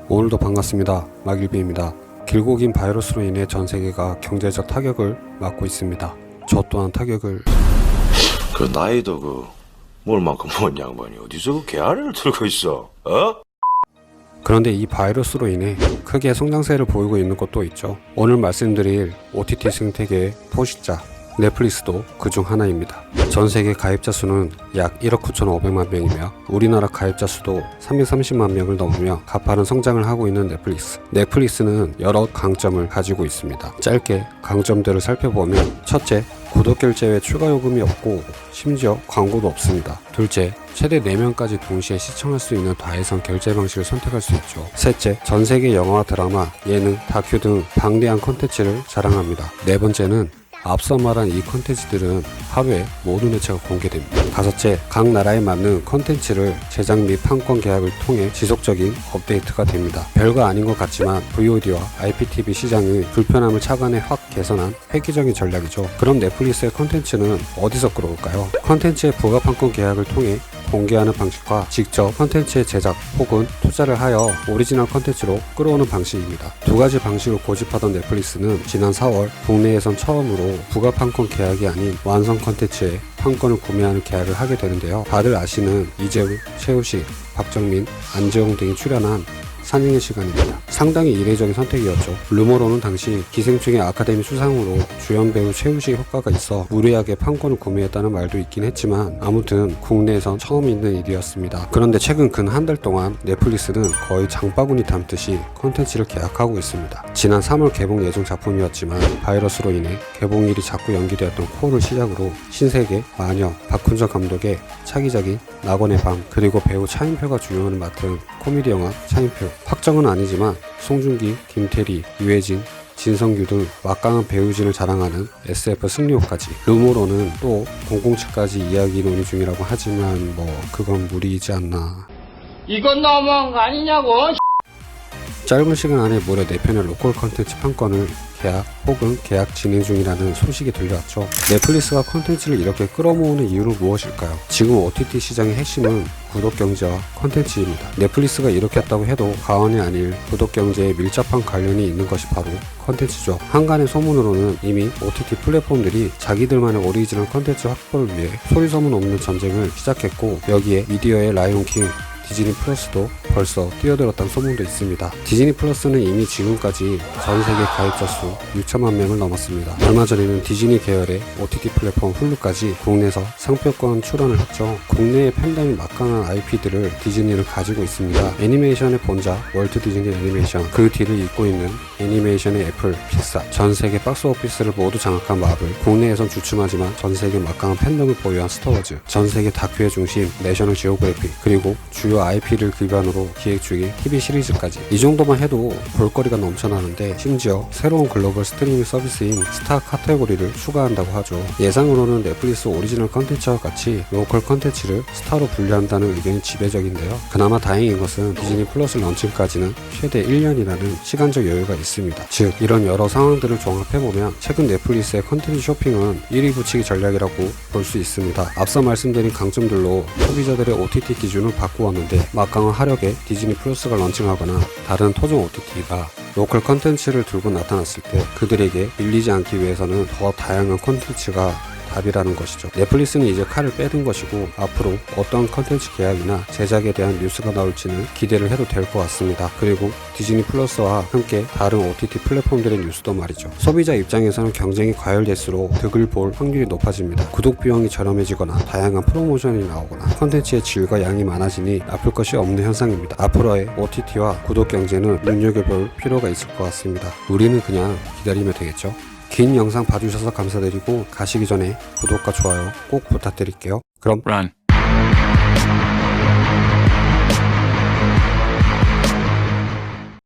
오늘도 반갑습니다. 막일비입니다. 길고 긴 바이러스로 인해 전 세계가 경제적 타격을 맞고 있습니다. 저 또한 타격을 그 나이도 뭘 만큼 먹은 양반이 어디서 그 개아리를 들고 있어? 어? 그런데 이 바이러스로 인해 크게 성장세를 보이고 있는 것도 있죠. 오늘 말씀드릴 OTT 생태계의 포식자 넷플릭스도 그중 하나입니다. 전 세계 가입자 수는 약 1억 9,500만 명이며 우리나라 가입자 수도 330만 명을 넘으며 가파른 성장을 하고 있는 넷플릭스. 넷플릭스는 여러 강점을 가지고 있습니다. 짧게 강점들을 살펴보면, 첫째, 구독 결제 외 추가 요금이 없고 심지어 광고도 없습니다. 둘째, 최대 4명까지 동시에 시청할 수 있는 다해성 결제 방식을 선택할 수 있죠. 셋째, 전 세계 영화와 드라마, 예능, 다큐 등 방대한 콘텐츠를 자랑합니다. 네 번째는 앞서 말한 이 콘텐츠들은 하루에 모든 회차가 공개됩니다. 다섯째, 각 나라에 맞는 콘텐츠를 제작 및 판권 계약을 통해 지속적인 업데이트가 됩니다. 별거 아닌 것 같지만 VOD와 IPTV 시장의 불편함을 차관해 확 개선한 획기적인 전략이죠. 그럼 넷플릭스의 콘텐츠는 어디서 끌어올까요? 콘텐츠의 부가 판권 계약을 통해 공개하는 방식과 직접 콘텐츠의 제작 혹은 투자를 하여 오리지널 콘텐츠로 끌어오는 방식입니다. 두 가지 방식을 고집하던 넷플릭스는 지난 4월 국내에선 처음으로 부가 판권 계약이 아닌 완성 콘텐츠의 판권을 구매하는 계약을 하게 되는데요. 다들 아시는 이재우, 최우식, 박정민, 안재홍 등이 출연한 산행의 시간입니다. 상당히 이례적인 선택이었죠. 루머로는 당시 기생충의 아카데미 수상으로 주연 배우 최우식의 효과가 있어 무리하게 판권을 구매했다는 말도 있긴 했지만 아무튼 국내에선 처음 있는 일이었습니다. 그런데 최근 근 한 달 동안 넷플릭스는 거의 장바구니 담듯이 콘텐츠를 계약하고 있습니다. 지난 3월 개봉 예정 작품이었지만 바이러스로 인해 개봉일이 자꾸 연기되었던 코어를 시작으로 신세계, 마녀, 박훈정 감독의 차기작인 낙원의 밤, 그리고 배우 차인표가 주연을 맡은 코미디 영화 차인표, 확정은 아니지만 송중기, 김태리, 유해진, 진성규 등 막강한 배우진을 자랑하는 SF 승리호까지, 루머로는 또 007까지 이야기 논의 중이라고 하지만 그건 무리이지 않나. 이건 너무한 거 아니냐고. 짧은 시간 안에 무려 4편의 로컬 컨텐츠 판권을 계약 혹은 계약 진행 중이라는 소식이 들려왔죠. 넷플릭스가 콘텐츠를 이렇게 끌어모으는 이유는 무엇일까요? 지금 OTT 시장의 핵심은 구독 경제와 콘텐츠입니다. 넷플릭스가 이렇게 했다고 해도 과언이 아닐 구독 경제에 밀접한 관련이 있는 것이 바로 콘텐츠죠. 한간의 소문으로는 이미 OTT 플랫폼들이 자기들만의 오리지널 콘텐츠 확보를 위해 소리소문 없는 전쟁을 시작했고, 여기에 미디어의 라이온킹, 디즈니 플러스도 벌써 뛰어들었다는 소문도 있습니다. 디즈니 플러스는 이미 지금까지 전 세계 가입자 수 6천만 명을 넘었습니다. 얼마 전에는 디즈니 계열의 OTT 플랫폼 훌루까지 국내에서 상표권 출원을 했죠. 국내의 팬덤이 막강한 IP들을 디즈니는 가지고 있습니다. 애니메이션의 본자 월트 디즈니 애니메이션, 그 뒤를 잇고 있는 애니메이션의 애플, 픽사, 전 세계 박스오피스를 모두 장악한 마블, 국내에선 주춤하지만 전 세계 막강한 팬덤을 보유한 스타워즈, 전 세계 다큐의 중심 내셔널 지오그래픽, 그리고 주요 IP를 기반으로 기획 중인 TV 시리즈까지. 이 정도만 해도 볼거리가 넘쳐나는데 심지어 새로운 글로벌 스트리밍 서비스인 스타 카테고리를 추가한다고 하죠. 예상으로는 넷플릭스 오리지널 컨텐츠와 같이 로컬 컨텐츠를 스타로 분류한다는 의견이 지배적인데요. 그나마 다행인 것은 디즈니 플러스 런칭까지는 최대 1년이라는 시간적 여유가 있습니다. 즉, 이런 여러 상황들을 종합해보면 최근 넷플릭스의 컨텐츠 쇼핑은 1위 붙이기 전략이라고 볼 수 있습니다. 앞서 말씀드린 강점들로 소비자들의 OTT 기준을 바꾸었는데 막강한 화력의 디즈니 플러스가 런칭하거나 다른 토종 OTT가 로컬 컨텐츠를 들고 나타났을 때 그들에게 밀리지 않기 위해서는 더 다양한 컨텐츠가 답이라는 것이죠. 넷플릭스는 이제 칼을 빼든 것이고 앞으로 어떤 컨텐츠 계약이나 제작에 대한 뉴스가 나올지는 기대를 해도 될 것 같습니다. 그리고 디즈니 플러스와 함께 다른 OTT 플랫폼들의 뉴스도 말이죠. 소비자 입장에서는 경쟁이 과열될수록 득을 볼 확률이 높아집니다. 구독 비용이 저렴해지거나 다양한 프로모션이 나오거나 컨텐츠의 질과 양이 많아지니 나쁠 것이 없는 현상입니다. 앞으로의 OTT와 구독 경쟁은 눈여겨볼 필요가 있을 것 같습니다. 우리는 그냥 기다리면 되겠죠. 긴 영상 봐주셔서 감사드리고 가시기 전에 구독과 좋아요 꼭 부탁드릴게요. 그럼 Run.